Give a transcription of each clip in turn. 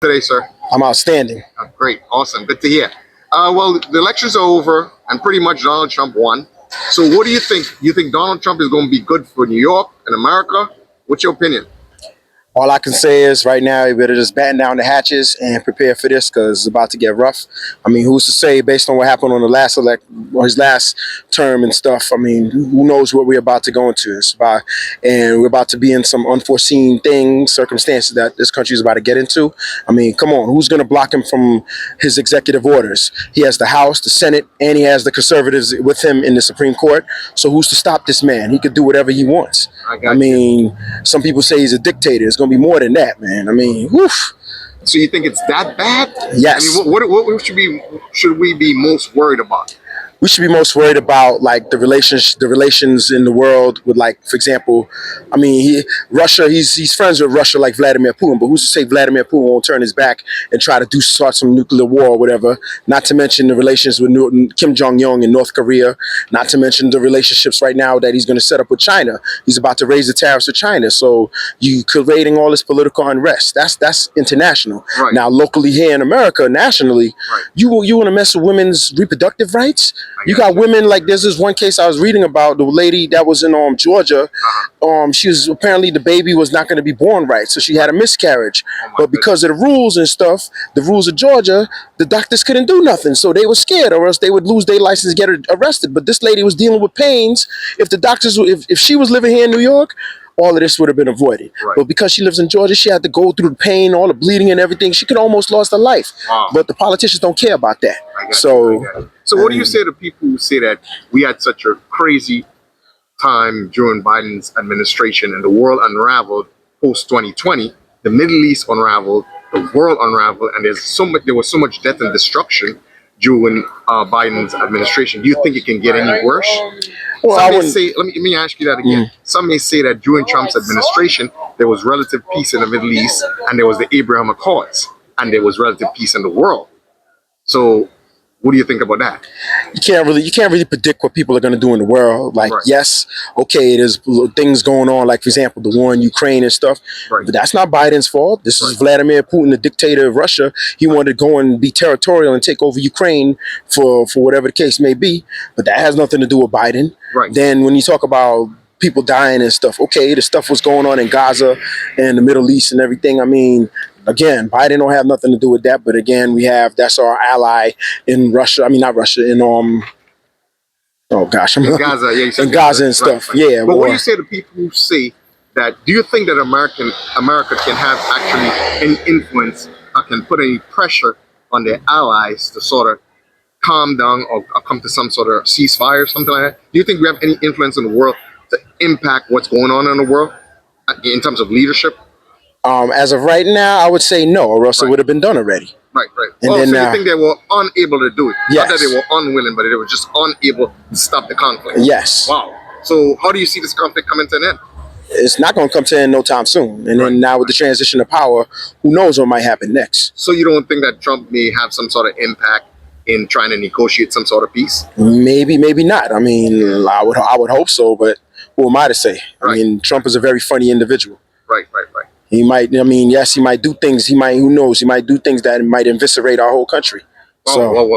today, sir? I'm outstanding. Great, awesome, good to hear. Well, the elections are over, and pretty much Donald Trump won. So, what do you think? You think Donald Trump is going to be good for New York and America? What's your opinion? All I can say is right now, you better just batten down the hatches and prepare for this because it's about to get rough. I mean, who's to say based on what happened on the last his last term and stuff? I mean, who knows what we're about to go into? And we're about to be in some unforeseen things, circumstances that this country is about to get into. I mean, come on, who's going to block him from his executive orders? He has the House, the Senate, and he has the conservatives with him in the Supreme Court. So who's to stop this man? He could do whatever he wants. I mean, some people say he's a dictator. It's going to be more than that, man. I mean, woof. So you think it's that bad? Yes. I mean, what should we be most worried about? We should be most worried about like the relations in the world with, like, for example, I mean, Russia. He's friends with Russia like Vladimir Putin, but who's to say Vladimir Putin won't turn his back and try to start some nuclear war or whatever? Not to mention the relations with Kim Jong-un in North Korea. Not to mention the relationships right now that he's going to set up with China. He's about to raise the tariffs with China, so you creating all this political unrest. That's international. Right. Now, locally here in America, nationally, right, you want to mess with women's reproductive rights? You got women like there's this one case I was reading about, the lady that was in Georgia. She was apparently the baby was not going to be born right, so she had a miscarriage. But because of the rules and stuff, the rules of Georgia, the doctors couldn't do nothing, so they were scared, or else they would lose their license, get arrested. But this lady was dealing with pains. If the doctors, if she was living here in New York, all of this would have been avoided. Right. But because she lives in Georgia, she had to go through the pain, all the bleeding and everything. She could almost lost her life. Wow. But the politicians don't care about that. So what do you say to people who say that we had such a crazy time during Biden's administration and the world unraveled post 2020, the Middle East unraveled, the world unraveled, and there was so much death and destruction during Biden's administration? Do you think it can get any worse? Well, some may say, let me ask you that again. Some may say that during Trump's administration, there was relative peace in the Middle East, and there was the Abraham Accords, and there was relative peace in the world. So, what do you think about that? You can't really predict what people are going to do in the world. Like, right, yes, okay, there's things going on, like, for example, the war in Ukraine and stuff. Right. But that's not Biden's fault. This is Vladimir Putin, the dictator of Russia. He wanted to go and be territorial and take over Ukraine for whatever the case may be. But that has nothing to do with Biden. Right. Then when you talk about people dying and stuff, okay, the stuff was going on in Gaza and the Middle East and everything. I mean, again, Biden don't have nothing to do with that, but again, that's our ally in Russia. I mean, not Russia, in in Gaza, yeah, in Gaza and stuff. Right. Yeah. But what do you say to people who say that? Do you think that America can have actually any influence or can put any pressure on their allies to sort of calm down or come to some sort of ceasefire or something like that? Do you think we have any influence in the world to impact what's going on in the world in terms of leadership? As of right now, I would say no, or else it would have been done already. Right. And then, so you think they were unable to do it? Yes. Not that they were unwilling, but they were just unable to stop the conflict. Yes. Wow. So how do you see this conflict coming to an end? It's not going to come to an end no time soon. And then now with the transition of power, who knows what might happen next? So you don't think that Trump may have some sort of impact in trying to negotiate some sort of peace? Maybe not. I mean, I would hope so, but who am I to say? I mean, Trump is a very funny individual. Right. He might, I mean, yes, he might do things. Who knows? He might do things that might eviscerate our whole country. Well,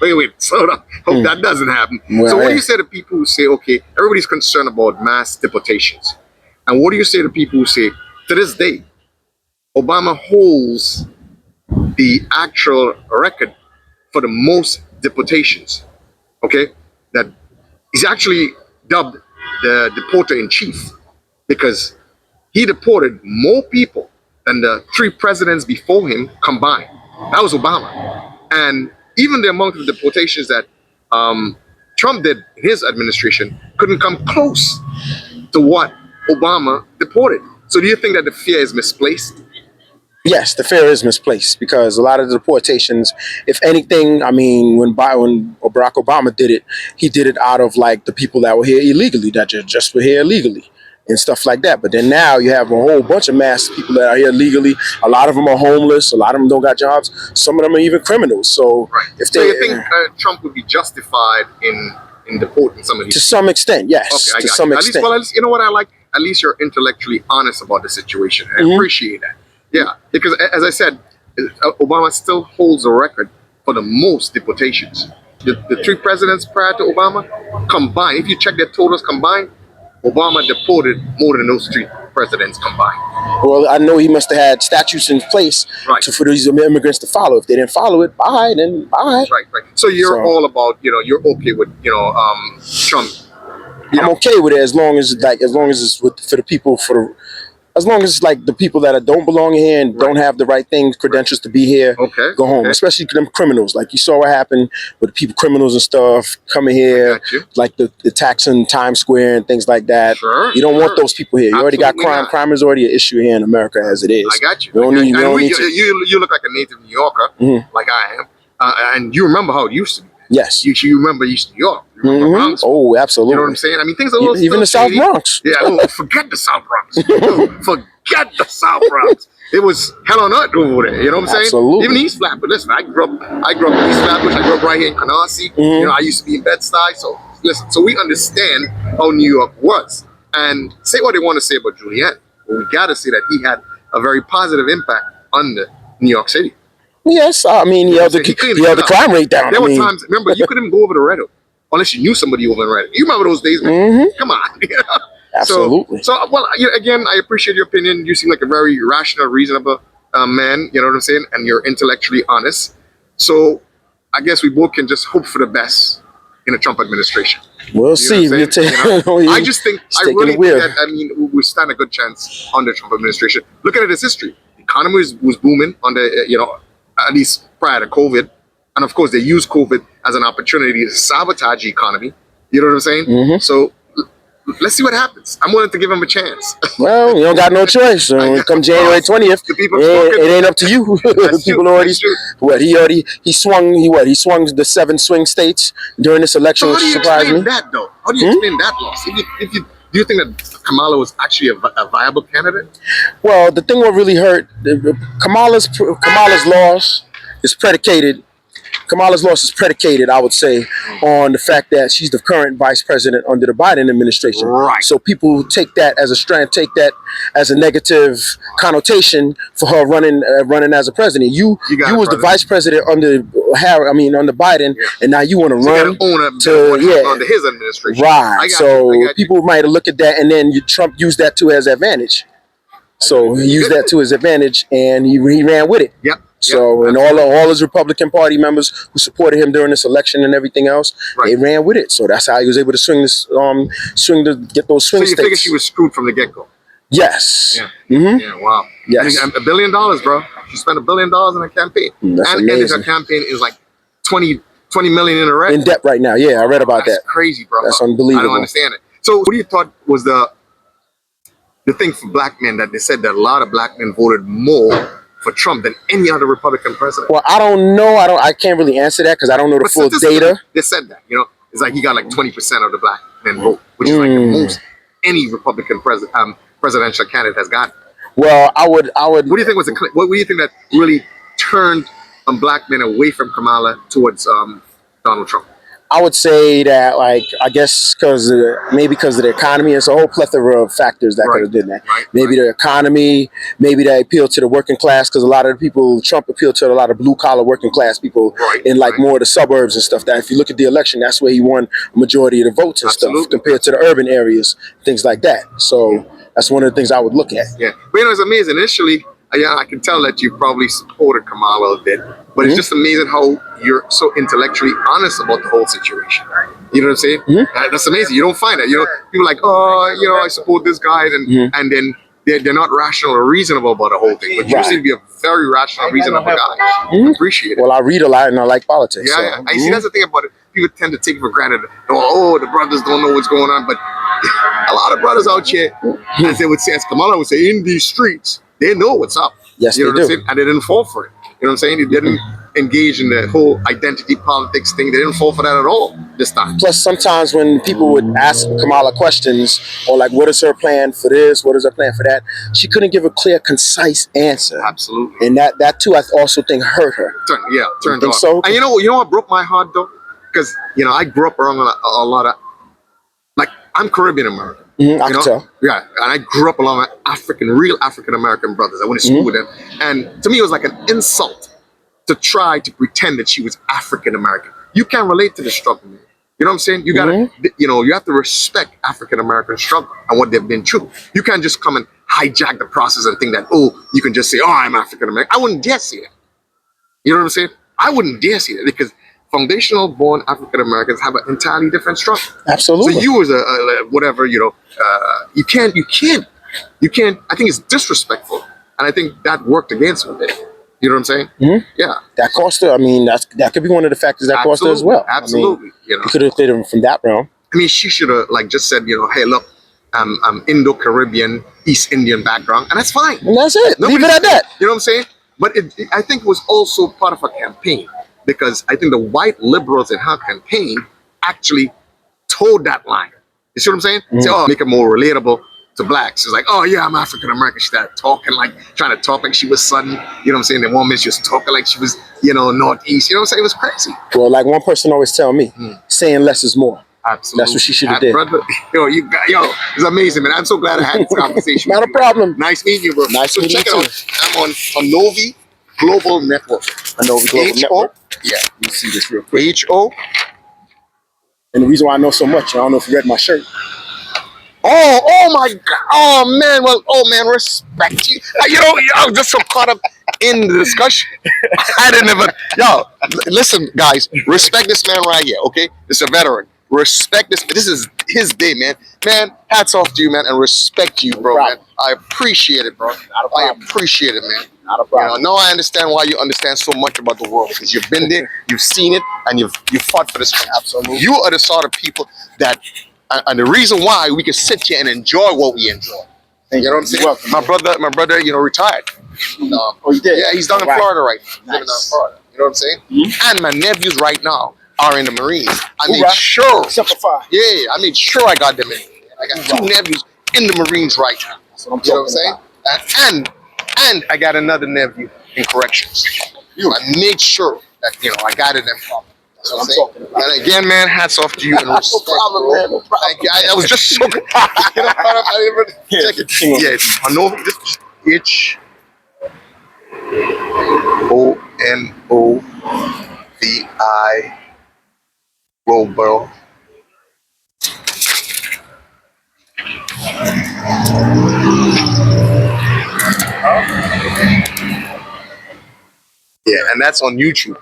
wait, slow down. Hope that doesn't happen. Well, so what do you say to people who say, okay, everybody's concerned about mass deportations? And what do you say to people who say, to this day, Obama holds the actual record for the most deportations, okay? That he's actually dubbed the deporter in chief because he deported more people than the 3 presidents before him combined. That was Obama. And even the amount of deportations that Trump did in his administration couldn't come close to what Obama deported. So do you think that the fear is misplaced? Yes, the fear is misplaced because a lot of the deportations, if anything, I mean, when Barack Obama did it, he did it out of like the people that were here illegally, that just were here illegally and stuff like that. But then now you have a whole bunch of mass people that are here legally. A lot of them are homeless. A lot of them don't got jobs. Some of them are even criminals. So, so you think Trump would be justified in deporting some of these? To some extent, yes. Okay, to some extent. At least, you know what I like? At least you're intellectually honest about the situation. I appreciate that. Yeah, because as I said, Obama still holds a record for the most deportations. The three presidents prior to Obama combined, if you check their totals combined, Obama deported more than those three presidents combined. Well, I know he must have had statutes in place Right. for these immigrants to follow. If they didn't follow it, bye, then bye. Right, right. So you're all about, you're okay with, Trump. I'm okay with it as long as it's for the people, as long as like the people that don't belong here and don't have the right things, credentials to be here, go home. Especially them criminals. Like you saw what happened with people, criminals and stuff coming here, like the attacks in Times Square and things like that. Sure, you don't want those people here. You already got crime. Not. Crime is already an issue here in America as it is. I got you. You look like a native New Yorker, like I am, and you remember how it used to be. Yes. You remember East New York. Bronx, oh, absolutely. You know what I'm saying? I mean, things are a little even the South Bronx. Yeah, forget the South Bronx. Forget the South Bronx. It was hell on earth over there. You know what I'm saying? Absolutely. Even East Flatbush. Listen, I grew up in East Flatbush. I grew up right here in Canarsie. I used to be in Bed-Stuy. So listen, so we understand how New York was. And say what they want to say about Giuliani, but we got to say that he had a very positive impact on the New York City. Yes, I mean, he held the crime rate down. There were times, remember, you couldn't even go over to Red Hook unless you knew somebody over in Red Hook. You remember those days, man? Come on. Absolutely. So, well, again, I appreciate your opinion. You seem like a very rational, reasonable man, you know what I'm saying? And you're intellectually honest. So I guess we both can just hope for the best in the Trump administration. We'll see. I just think, I really think that, we stand a good chance under the Trump administration. Looking at his history, the economy was booming under, at least prior to COVID. And of course, they use COVID as an opportunity to sabotage the economy. You know what I'm saying? So let's see what happens. I'm willing to give him a chance. Well, you don't got no choice. So come January 20th, it ain't up to you. People already he swung the 7 swing states during this election, which surprised me. That though? How do you explain that loss? Do you think that Kamala was actually a viable candidate? Well, the thing what really hurt Kamala's loss is predicated. Kamala's loss is predicated, I would say, on the fact that she's the current vice president under the Biden administration. Right. So people take that as a negative connotation for her running as a president. You was the vice president under Biden, and now you want to run under his administration. Right. So people might look at that, and then Trump used that to his advantage. So he used that to his advantage, and he ran with it. Yep. So and all his Republican Party members who supported him during this election and everything else, they ran with it. So that's how he was able to get those swing states. So you figure she was screwed from the get-go? Yes. Yeah. Yeah. Wow. Yes. I mean, $1 billion, bro. She spent $1 billion in a campaign, that's amazing. Her campaign is like 20 million in the red. In debt right now. Yeah, I read about that. That's crazy, bro. That's unbelievable. I don't understand it. So what do you thought was the thing for black men that they said that a lot of black men voted more for Trump than any other Republican president? Well, I don't know. I can't really answer that because I don't know the full data. They said that, it's like he got like 20% of the black men vote, which is like the most any Republican presidential candidate has gotten. Well, I would. What do you think what do you think that really turned black men away from Kamala towards Donald Trump? I would say that, I guess because of the economy, it's a whole plethora of factors that could have done that. Maybe the economy, maybe they appeal to the working class, because a lot of the people, Trump appealed to a lot of blue collar working class people in more of the suburbs and stuff. That if you look at the election, that's where he won a majority of the votes and stuff compared to the urban areas, things like that. So that's one of the things I would look at. Yeah, but it's amazing. Initially, I can tell that you probably supported Kamala a bit, but it's just amazing how you're so intellectually honest about the whole situation. You know what I'm saying? That's amazing. You don't find that. People are like, I support this guy, and then they're not rational or reasonable about the whole thing. But you seem to be a very rational, reasonable guy. I appreciate it. Well, I read a lot and I like politics. Yeah. I see. That's the thing about it. People tend to take it for granted. The brothers don't know what's going on, but a lot of brothers out here, as they would say, as Kamala would say, in these streets, they know what's up. Yes, you know they what do. I'm saying? And they didn't fall for it. You know what I'm saying? They didn't engage in the whole identity politics thing. They didn't fall for that at all this time. Plus, sometimes when people would ask Kamala questions, or what is her plan for this? What is her plan for that? She couldn't give a clear, concise answer. Absolutely. And that too, I also think hurt her. Turned off. So? And you know what broke my heart though? Because, I grew up around a lot of, I'm Caribbean American. I can tell. Yeah, and I grew up along with real African American brothers. I went to school with them, and to me, it was like an insult to try to pretend that she was African American. You can't relate to the struggle, man. You know what I'm saying? You gotta, you have to respect African American struggle and what they've been through. You can't just come and hijack the process and think that, you can just say, I'm African American. I wouldn't dare say that. You know what I'm saying? I wouldn't dare say that because foundational born African Americans have an entirely different struggle. Absolutely. So you as a whatever, you can't. I think it's disrespectful, and I think that worked against me. You know what I'm saying? Yeah. That cost her. I mean, that could be one of the factors that cost her as well. Absolutely. I mean, you could have cleared him from that realm. I mean, she should have just said, hey, look, I'm Indo-Caribbean, East Indian background, and that's fine. And that's it. Leave it at that. You know what I'm saying? But I think it was also part of a campaign because I think the white liberals in her campaign actually told that line. You see what I'm saying? Say, make it more relatable to blacks. It's like, yeah, I'm African American. She started trying to talk like she was Southern. You know what I'm saying? The woman's just talking like she was, Northeast. You know what I'm saying? It was crazy. Well, like one person always tell me, saying less is more. Absolutely. That's what she should have did. Brother, it's amazing, man. I'm so glad I had this conversation. Not a problem. Nice meeting you, bro. Nice meeting you check it out. I'm on Anovi Global Network. Anovi Global Network. Yeah. Let me see this real quick. HO. And the reason why I know so much, I don't know if you read my shirt. Oh my God. Oh man. Well, respect you. I was just so caught up in the discussion. I didn't even. Listen, guys, respect this man right here, okay? This is a veteran. Respect this. This is his day, man. Man, hats off to you, man, and respect you, bro, man. I appreciate it, bro. I appreciate it, man. Not a problem. Now I understand why you understand so much about the world because you've been there, you've seen it, and you've fought for this country. Absolutely. You are the sort of people that, and the reason why we can sit here and enjoy what we enjoy. You know what I'm saying? Welcome, my brother, retired. Oh, he did? Yeah, he's down in Florida right now. Living down in Florida. You know what I'm saying? And my nephews right now are in the Marines. I made sure. Simplify. Yeah, I made sure I got them in. I got two nephews in the Marines right now. That's what I'm you know what I'm saying? And I got another nephew in corrections. I made sure that I guided them properly. That's what I'm saying. And again, man, hats off to you and respect. No problem, man. No problem. I was just so good. I didn't check it. Yeah, it's Hanovi. HONOVI Global. Yeah, and that's on YouTube.